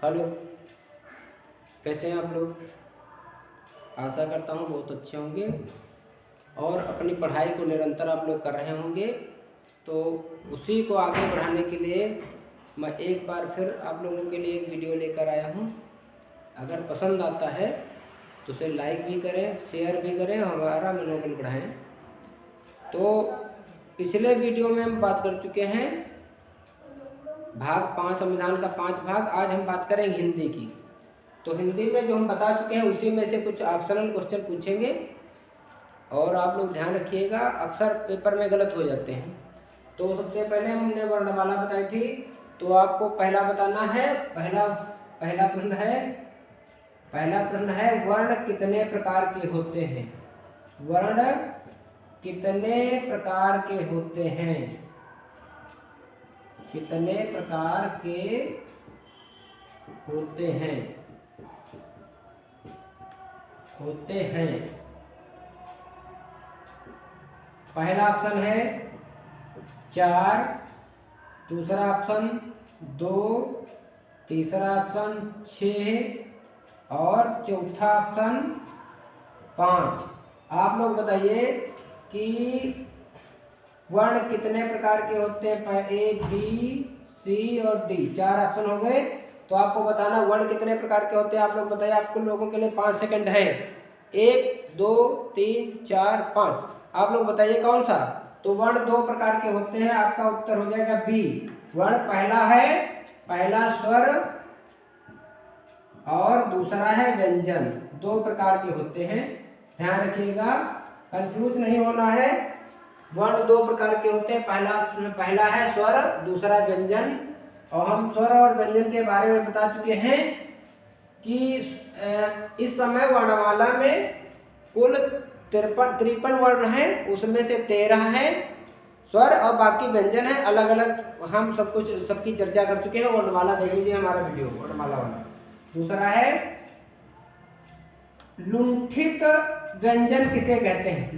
Hello, कैसे हैं आप लोग। आशा करता हूँ बहुत अच्छे होंगे और अपनी पढ़ाई को निरंतर आप लोग कर रहे होंगे। तो उसी को आगे बढ़ाने के लिए मैं एक बार फिर आप लोगों के लिए एक वीडियो लेकर आया हूँ। अगर पसंद आता है तो उसे लाइक भी करें, शेयर भी करें, हमारा मनोबल बढ़ाएं। तो पिछले वीडियो में हम बात कर चुके हैं भाग 5, संविधान का 5 भाग। आज हम बात करेंगे हिंदी की। तो हिंदी में जो हम बता चुके हैं उसी में से कुछ ऑप्शनल क्वेश्चन पूछेंगे और आप लोग ध्यान रखिएगा, अक्सर पेपर में गलत हो जाते हैं। तो सबसे पहले हमने वर्णमाला बताई थी, तो आपको पहला बताना है। पहला प्रश्न है वर्ण कितने प्रकार के होते हैं। वर्ण कितने प्रकार के होते हैं। कितने प्रकार के होते हैं। पहला ऑप्शन है 4, दूसरा ऑप्शन 2, तीसरा ऑप्शन 6 और चौथा ऑप्शन 5। आप लोग बताइए कि वर्ण कितने प्रकार के होते हैं। ए, बी, सी और डी, 4 ऑप्शन हो गए। तो आपको बताना वर्ण कितने प्रकार के होते हैं। आप लोग बताइए, आपको लोगों के लिए 5 सेकंड है। 1, 2, 3, 4, 5। आप लोग बताइए कौन सा। तो वर्ण 2 प्रकार के होते हैं। आपका उत्तर हो जाएगा बी। वर्ण पहला स्वर और दूसरा है व्यंजन। 2 प्रकार के होते हैं, ध्यान रखिएगा, कंफ्यूज नहीं होना है। वर्ण 2 प्रकार के होते हैं। पहला है स्वर, दूसरा व्यंजन। और हम स्वर और व्यंजन के बारे में बता चुके हैं कि इस समय वर्णमाला में कुल 53 वर्ण हैं, उसमें से 13 है स्वर और बाकी व्यंजन है। अलग अलग हम सबकी चर्चा कर चुके हैं। वर्णमाला देख लीजिए हमारा वीडियो वर्णमाला वाला। दूसरा है लुंठित व्यंजन किसे कहते हैं।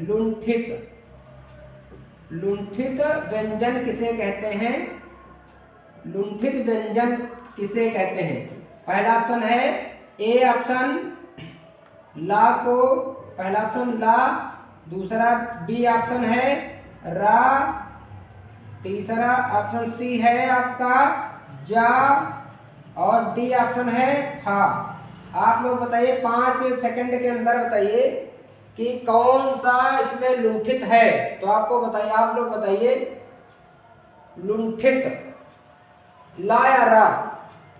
लुंठित व्यंजन किसे कहते हैं। लुंठित व्यंजन किसे कहते हैं। पहला ऑप्शन है ए ऑप्शन ला को, पहला ऑप्शन ला, दूसरा बी ऑप्शन है रा, तीसरा ऑप्शन सी है आपका जा और डी ऑप्शन है फा। आप लोग बताइए 5 सेकंड के अंदर बताइए कि कौन सा इसमें लुंठित है। तो आपको बताइए, आप लोग बताइए लुंठित, ला या रा,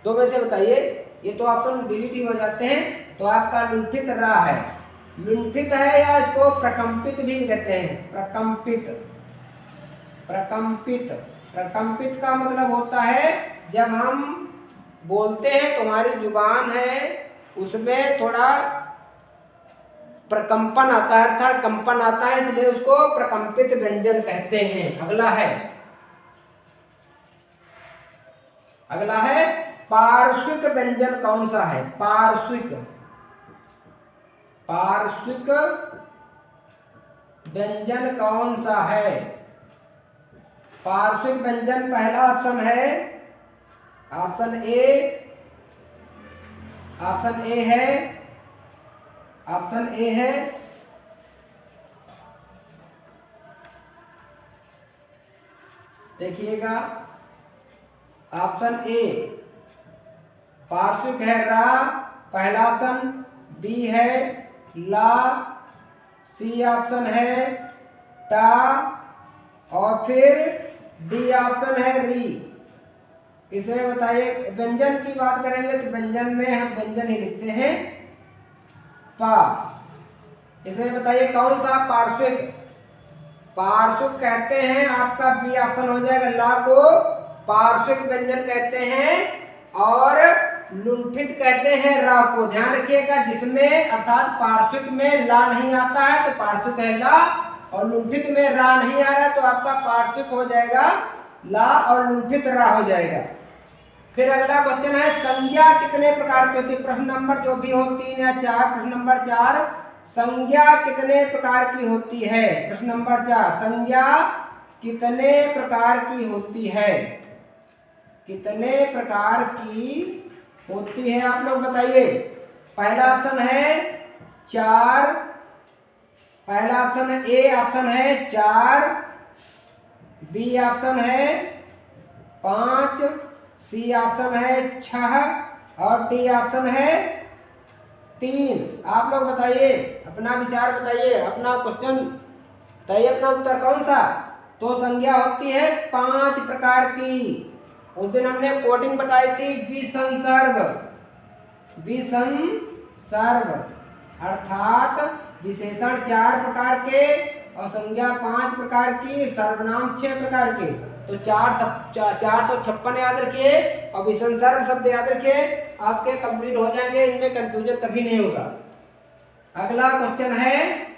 2 में से बताइए। ये तो ऑप्शन डिलीट ही हो जाते हैं। तो आपका लुंठित रा है। लुंठित है या इसको प्रकंपित भी कहते हैं। प्रकंपित का मतलब होता है जब हम बोलते हैं, तुम्हारी जुबान है उसमें थोड़ा प्रकंपन आता है, अर्थात कंपन आता है, इसलिए उसको प्रकंपित व्यंजन कहते हैं। अगला है पार्श्विक व्यंजन कौन सा है। पार्श्विक व्यंजन कौन सा है। पार्श्विक व्यंजन पहला ऑप्शन है ऑप्शन ए है देखिएगा, ऑप्शन ए पार्श्विक है रा, पहला ऑप्शन, बी है ला, सी ऑप्शन है टा और फिर डी ऑप्शन है री। इसमें बताइए, व्यंजन की बात करेंगे तो व्यंजन में हम व्यंजन ही लिखते हैं पा। इसमें बताइए कौन सा पार्श्विक कहते हैं। आपका बी ऑप्शन हो जाएगा, ला को पार्श्विक व्यंजन कहते हैं और लुंठित कहते हैं रा को। ध्यान रखिएगा, जिसमें अर्थात पार्श्विक में ला नहीं आता है तो पार्श्विक है ला, और लुंठित में रा नहीं आ रहा है तो आपका पार्श्विक हो जाएगा ला और लुंठित रा हो जाएगा। फिर अगला क्वेश्चन है संज्ञा कितने प्रकार की होती है। प्रश्न नंबर जो भी हो 3 या 4, प्रश्न नंबर 4, संज्ञा कितने प्रकार की होती है। प्रश्न नंबर 4, संज्ञा कितने प्रकार की होती है। कितने प्रकार की होती है, आप लोग बताइए। पहला ऑप्शन है 4, पहला ऑप्शन है ए ऑप्शन है 4, बी ऑप्शन है 5, सी ऑप्शन है 6 और डी ऑप्शन है 3। आप लोग बताइए, अपना विचार बताइए, अपना क्वेश्चन बताइए, अपना उत्तर कौन सा। तो संज्ञा होती है 5 प्रकार की। उस दिन हमने कोडिंग बताई थी, विसंसर्ग, विसंसर्ग अर्थात विशेषण 4 प्रकार के और संज्ञा 5 प्रकार की, सर्वनाम 6 प्रकार के। तो 456 याद रखिए और विसंसर्ग शब्द याद रखिए, आपके कंप्लीट हो जाएंगे, इनमें कंफ्यूजन कभी नहीं होगा। अगला क्वेश्चन है,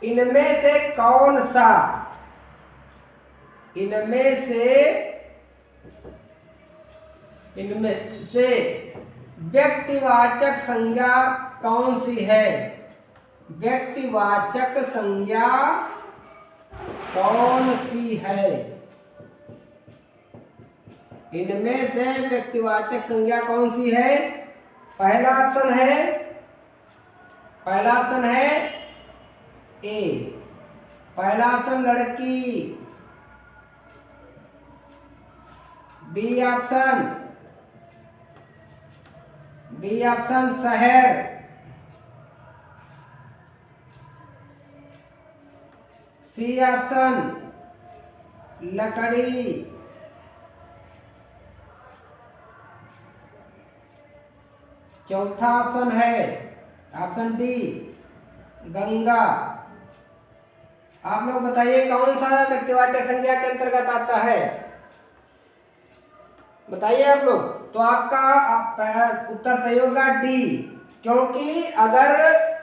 इनमें से कौन सा, इनमें से व्यक्तिवाचक संज्ञा कौन सी है, व्यक्तिवाचक संज्ञा कौन सी है। इनमें से व्यक्तिवाचक संज्ञा कौन सी है। पहला ऑप्शन है, पहला ऑप्शन है ए, पहला ऑप्शन लड़की, बी ऑप्शन शहर, सी ऑप्शन लकड़ी, चौथा ऑप्शन है ऑप्शन डी गंगा। आप लोग बताइए कौन सा व्यक्तिवाचक संज्ञा के अंतर्गत आता है, बताइए आप लोग। तो आपका उत्तर सही होगा डी, क्योंकि अगर